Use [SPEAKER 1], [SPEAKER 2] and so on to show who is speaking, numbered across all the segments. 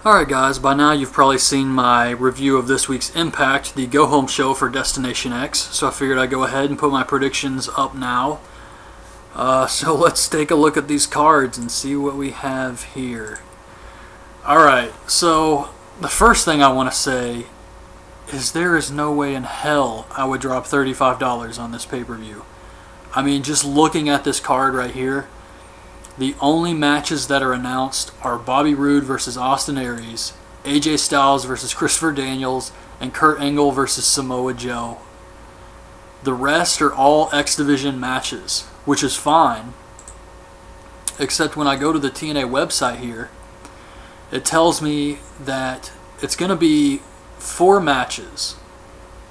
[SPEAKER 1] Alright guys, by now you've probably seen my review of this week's Impact, the go-home show for Destination X, so I figured I'd go ahead and put my predictions up now. So let's take a look at these cards and see what we have here. Alright, so the first thing I want to say is there is no way in hell I would drop $35 on this pay-per-view. I mean, just looking at this card right here, the only matches that are announced are Bobby Roode versus Austin Aries, AJ Styles versus Christopher Daniels, and Kurt Angle versus Samoa Joe. The rest are all X Division matches, which is fine, except when I go to the TNA website here, it tells me that it's going to be 4 matches,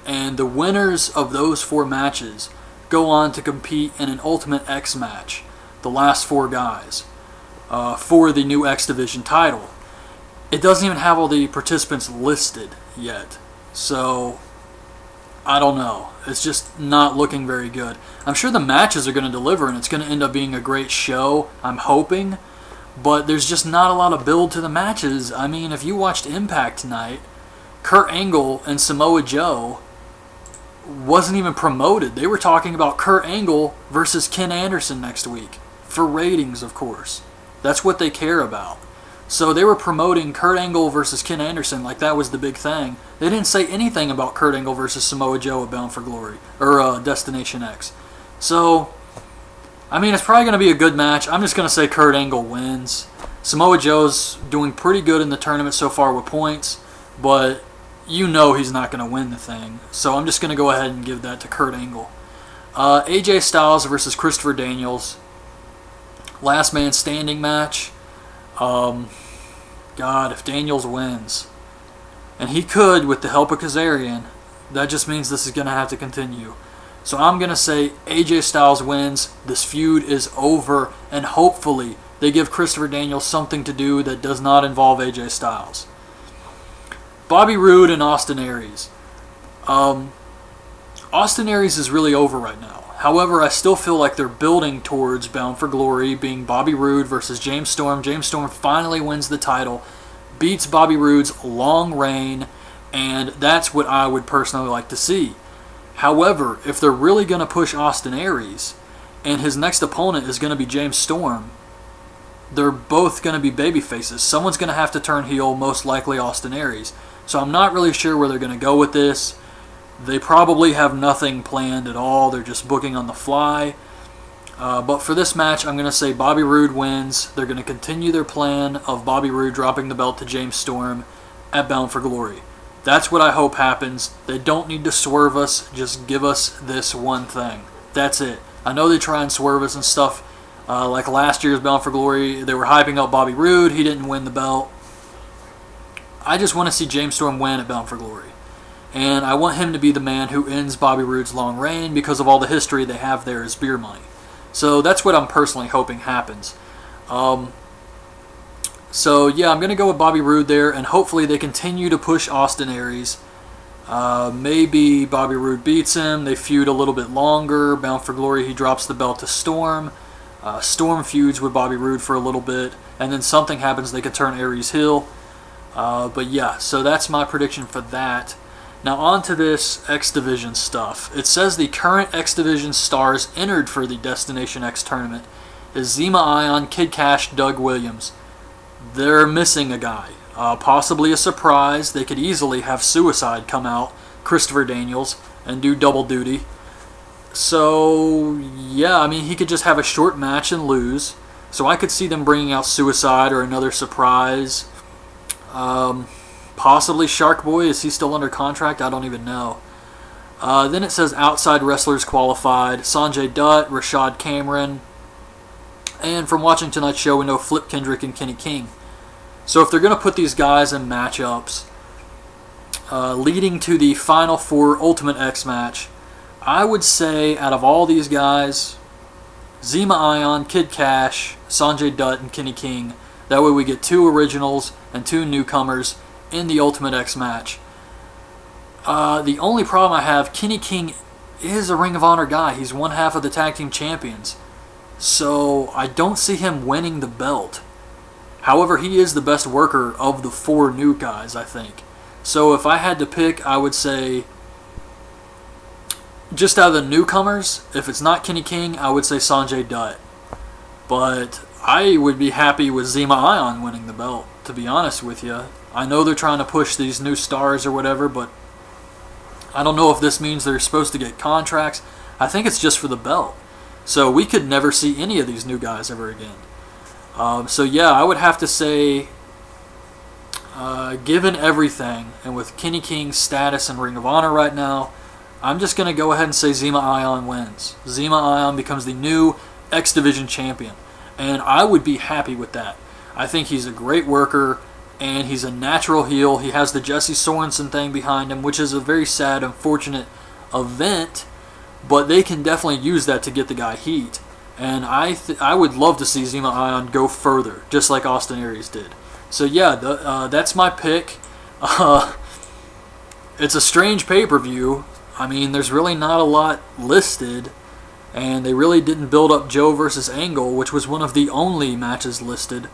[SPEAKER 1] and the winners of those 4 matches go on to compete in an Ultimate X match. The last 4 guys for the new X Division title. It doesn't even have all the participants listed yet, so I don't know. It's just not looking very good. I'm sure the matches are going to deliver and it's going to end up being a great show, I'm hoping, but there's just not a lot of build to the matches. I mean, if you watched Impact tonight, Kurt Angle and Samoa Joe wasn't even promoted. They were talking about Kurt Angle versus Ken Anderson next week. For ratings, of course. That's what they care about. So they were promoting Kurt Angle versus Ken Anderson like that was the big thing. They didn't say anything about Kurt Angle versus Samoa Joe at Bound for Glory, or Destination X. So, I mean, it's probably going to be a good match. I'm just going to say Kurt Angle wins. Samoa Joe's doing pretty good in the tournament so far with points, but you know he's not going to win the thing. So I'm just going to go ahead and give that to Kurt Angle. AJ Styles versus Christopher Daniels. Last man standing match. God, if Daniels wins, and he could with the help of Kazarian, that just means this is going to have to continue. So I'm going to say AJ Styles wins, this feud is over, and hopefully they give Christopher Daniels something to do that does not involve AJ Styles. Bobby Roode and Austin Aries. Austin Aries is really over right now. However, I still feel like they're building towards Bound for Glory being Bobby Roode versus James Storm. James Storm finally wins the title, beats Bobby Roode's long reign, and that's what I would personally like to see. However, if they're really going to push Austin Aries, and his next opponent is going to be James Storm, they're both going to be baby faces. Someone's going to have to turn heel, most likely Austin Aries. So I'm not really sure where they're going to go with this. They probably have nothing planned at all. They're just booking on the fly. But for this match, I'm going to say Bobby Roode wins. They're going to continue their plan of Bobby Roode dropping the belt to James Storm at Bound for Glory. That's what I hope happens. They don't need to swerve us. Just give us this one thing. That's it. I know they try and swerve us and stuff. Like last year's Bound for Glory, they were hyping up Bobby Roode. He didn't win the belt. I just want to see James Storm win at Bound for Glory. And I want him to be the man who ends Bobby Roode's long reign because of all the history they have there as beer money. So that's what I'm personally hoping happens. So yeah, I'm going to go with Bobby Roode there, and hopefully they continue to push Austin Aries. Maybe Bobby Roode beats him, they feud a little bit longer. Bound for Glory, he drops the belt to Storm. Storm feuds with Bobby Roode for a little bit, and then something happens, they can turn Aries heel. But yeah, so that's my prediction for that. Now on to this X Division stuff. It says the current X Division stars entered for the Destination X tournament is Zema Ion, Kid Cash, Doug Williams. They're missing a guy. Possibly a surprise. They could easily have Suicide come out, Christopher Daniels, and do double duty. So yeah, I mean, he could just have a short match and lose. So I could see them bringing out Suicide or another surprise. Possibly Shark Boy. Is he still under contract? I don't even know. Then it says outside wrestlers qualified. Sanjay Dutt, Rashad Cameron. And from watching tonight's show, we know Flip Kendrick and Kenny King. So if they're going to put these guys in matchups leading to the Final 4 Ultimate X match, I would say out of all these guys, Zema Ion, Kid Cash, Sanjay Dutt, and Kenny King, that way we get 2 originals and 2 newcomers in the Ultimate X match. The only problem I have, Kenny King is a Ring of Honor guy. He's one half of the tag team champions. So I don't see him winning the belt. However, he is the best worker of the 4 new guys, I think. So if I had to pick, I would say, just out of the newcomers, if it's not Kenny King, I would say Sanjay Dutt. But I would be happy with Zema Ion winning the belt, to be honest with you. I know they're trying to push these new stars or whatever, but I don't know if this means they're supposed to get contracts. I think it's just for the belt. So we could never see any of these new guys ever again. So yeah, I would have to say, given everything, and with Kenny King's status in Ring of Honor right now, I'm just going to go ahead and say Zema Ion wins. Zema Ion becomes the new X Division champion. And I would be happy with that. I think he's a great worker, and he's a natural heel. He has the Jesse Sorensen thing behind him, which is a very sad, unfortunate event, but they can definitely use that to get the guy heat. And I would love to see Zema Ion go further, just like Austin Aries did. So yeah, that's my pick. It's a strange pay-per-view. I mean, there's really not a lot listed, and they really didn't build up Joe versus Angle, which was one of the only matches listed.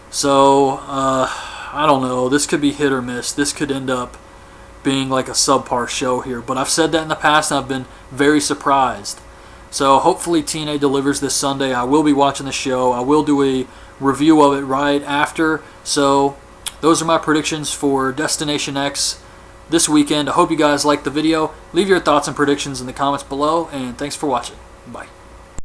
[SPEAKER 1] So, I don't know. This could be hit or miss. This could end up being like a subpar show here. But I've said that in the past, and I've been very surprised. So hopefully TNA delivers this Sunday. I will be watching the show. I will do a review of it right after. So those are my predictions for Destination X this weekend. I hope you guys liked the video. Leave your thoughts and predictions in the comments below, and thanks for watching. Bye.